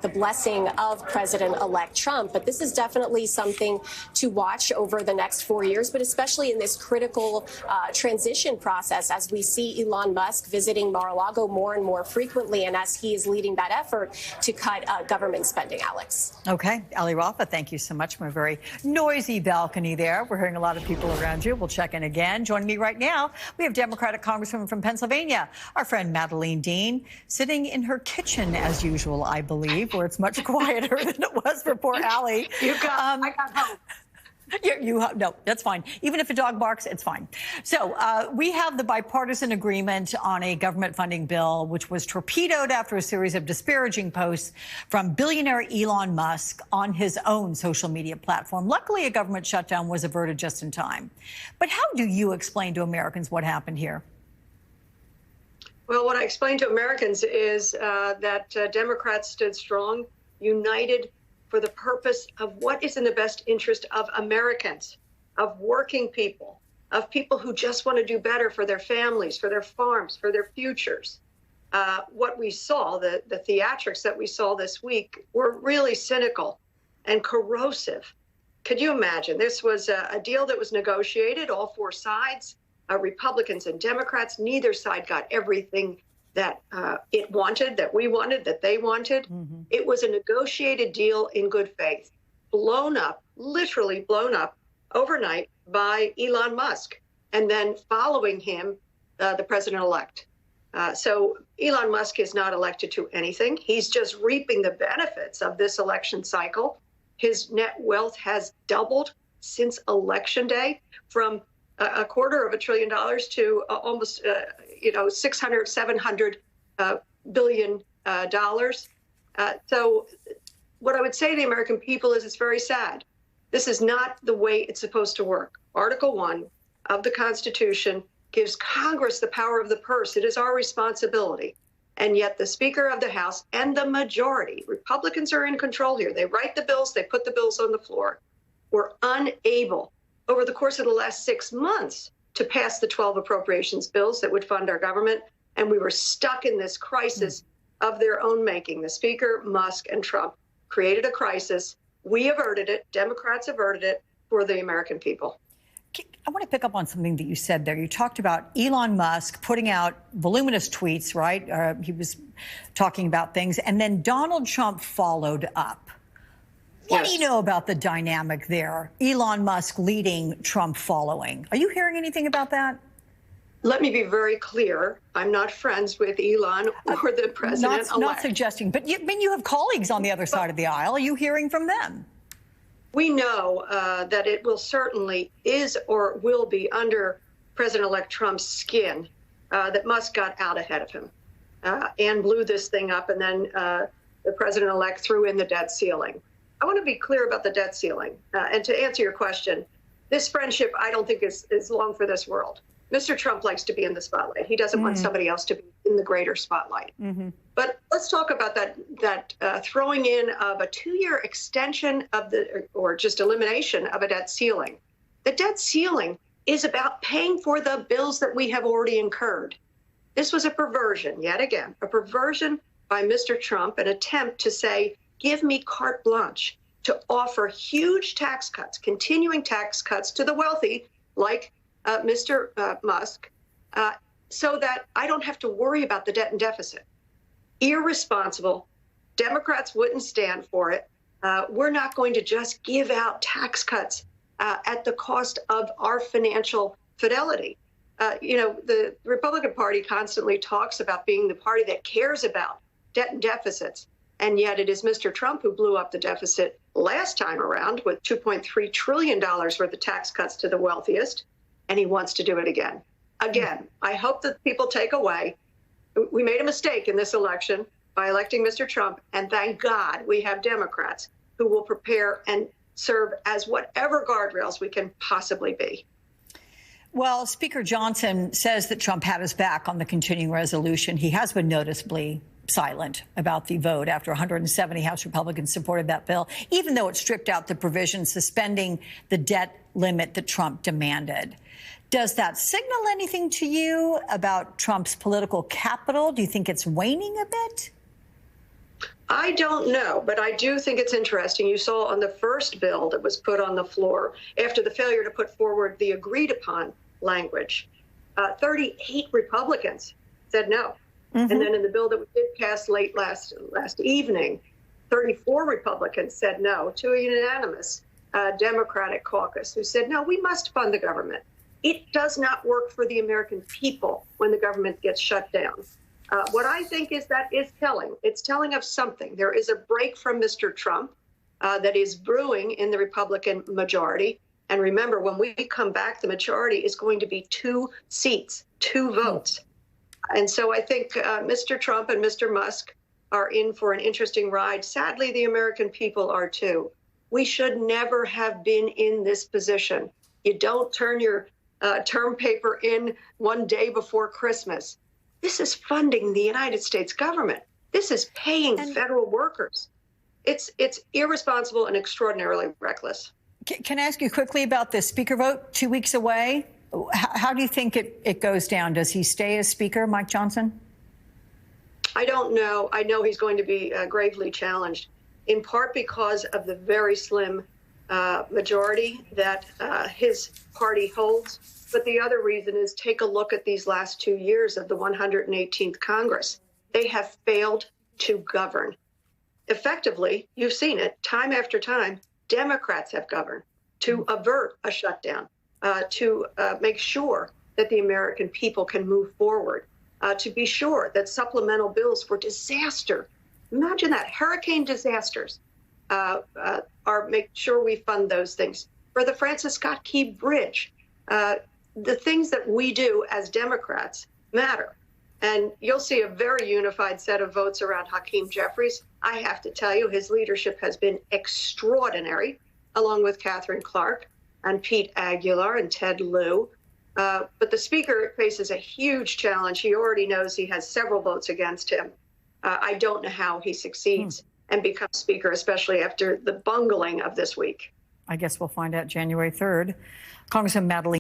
the blessing of President-elect Trump. But this is definitely something to watch over the next 4 years, but especially in this critical transition process as we see Elon Musk visiting Mar-a-Lago more and more frequently, and as he is leading that effort to cut government spending, Alex. Okay. Ali Rafa, thank you so much from a very noisy balcony there. We're hearing a lot of people around you. We'll check in again. Joining me right now, we have Democratic Congresswoman from Pennsylvania, our friend Madeleine Dean, sitting in her kitchen as usual, I believe, where it's much quieter than it was for poor Ali. I got home. No, that's fine. Even if a dog barks, it's fine. So we have the bipartisan agreement on a government funding bill, which was torpedoed after a series of disparaging posts from billionaire Elon Musk on his own social media platform. Luckily, a government shutdown was averted just in time. But how do you explain to Americans what happened here? Well, what I explained to Americans is that Democrats stood strong, united for the purpose of what is in the best interest of Americans, of working people, of people who just want to do better for their families, for their farms, for their futures. What we saw, the theatrics that we saw this week, were really cynical and corrosive. Could you imagine? This was a deal that was negotiated, all four sides. Republicans and Democrats, neither side got everything that it wanted, that we wanted, that they wanted. Mm-hmm. It was a negotiated deal in good faith, blown up, literally blown up overnight by Elon Musk, and then following him, the president-elect. So Elon Musk is not elected to anything. He's just reaping the benefits of this election cycle. His net wealth has doubled since Election Day, from $250 billion to almost, 700 billion dollars. So what I would say to the American people is it's very sad. This is not the way it's supposed to work. Article 1 of the Constitution gives Congress the power of the purse. It is our responsibility. And yet the Speaker of the House and the majority, Republicans are in control here. They write the bills, they put the bills on the floor, were unable over the course of the last 6 months to pass the 12 appropriations bills that would fund our government. And we were stuck in this crisis of their own making. The Speaker, Musk, and Trump created a crisis. We averted it. Democrats averted it for the American people. I want to pick up on something that you said there. You talked about Elon Musk putting out voluminous tweets, right? He was talking about things. And then Donald Trump followed up. What do you know about the dynamic there? Elon Musk leading, Trump following. Are you hearing anything about that? Let me be very clear. I'm not friends with Elon or the president-elect. Not suggesting, but you have colleagues on the other side of the aisle. Are you hearing from them? We know that it will certainly is or will be under President-elect Trump's skin that Musk got out ahead of him and blew this thing up, and then the president-elect threw in the debt ceiling. I want to be clear about the debt ceiling. And to answer your question, this friendship, I don't think is long for this world. Mr. Trump likes to be in the spotlight. He doesn't want somebody else to be in the greater spotlight. But let's talk about that throwing in of a 2-year extension of or just elimination of a debt ceiling. The debt ceiling is about paying for the bills that we have already incurred. This was a perversion, yet again, a perversion by Mr. Trump, an attempt to say, give me carte blanche to offer huge tax cuts, continuing tax cuts to the wealthy, like Mr. Musk, so that I don't have to worry about the debt and deficit. Irresponsible. Democrats wouldn't stand for it. We're not going to just give out tax cuts at the cost of our financial fidelity. The Republican Party constantly talks about being the party that cares about debt and deficits. And yet it is Mr. Trump who blew up the deficit last time around with $2.3 trillion worth of tax cuts to the wealthiest. And he wants to do it again. Again, I hope that people take away, we made a mistake in this election by electing Mr. Trump. And thank God we have Democrats who will prepare and serve as whatever guardrails we can possibly be. Well, Speaker Johnson says that Trump had his back on the continuing resolution. He has been noticeably silent about the vote after 170 House Republicans supported that bill, even though it stripped out the provision suspending the debt limit that Trump demanded. Does that signal anything to you about Trump's political capital? Do you think it's waning a bit? I don't know, but I do think it's interesting. You saw on the first bill that was put on the floor after the failure to put forward the agreed upon language, 38 Republicans said no. And then in the bill that we did pass late last evening, 34 Republicans said no, to a unanimous Democratic caucus who said, no, we must fund the government. It does not work for the American people when the government gets shut down. What I think is that is telling. It's telling of something. There is a break from Mr. Trump that is brewing in the Republican majority. And remember, when we come back, the majority is going to be 2 seats, 2 votes. And so I think Mr. Trump and Mr. Musk are in for an interesting ride. Sadly, the American people are too. We should never have been in this position. You don't turn your term paper in one day before Christmas. This is funding the United States government. This is paying federal workers. It's irresponsible and extraordinarily reckless. Can I ask you quickly about the speaker vote 2 weeks away? How do you think it goes down? Does he stay as speaker, Mike Johnson? I don't know. I know he's going to be gravely challenged, in part because of the very slim majority that his party holds. But the other reason is take a look at these last 2 years of the 118th Congress. They have failed to govern. Effectively, you've seen it time after time, Democrats have governed to avert a shutdown, to make sure that the American people can move forward, to be sure that supplemental bills for disaster, imagine that, hurricane disasters, make sure we fund those things. For the Francis Scott Key Bridge, the things that we do as Democrats matter. And you'll see a very unified set of votes around Hakeem Jeffries. I have to tell you, his leadership has been extraordinary, along with Catherine Clark and Pete Aguilar and Ted Lieu. But the speaker faces a huge challenge. He already knows he has several votes against him. I don't know how he succeeds and becomes speaker, especially after the bungling of this week. I guess we'll find out January 3rd. Congressman Madeline.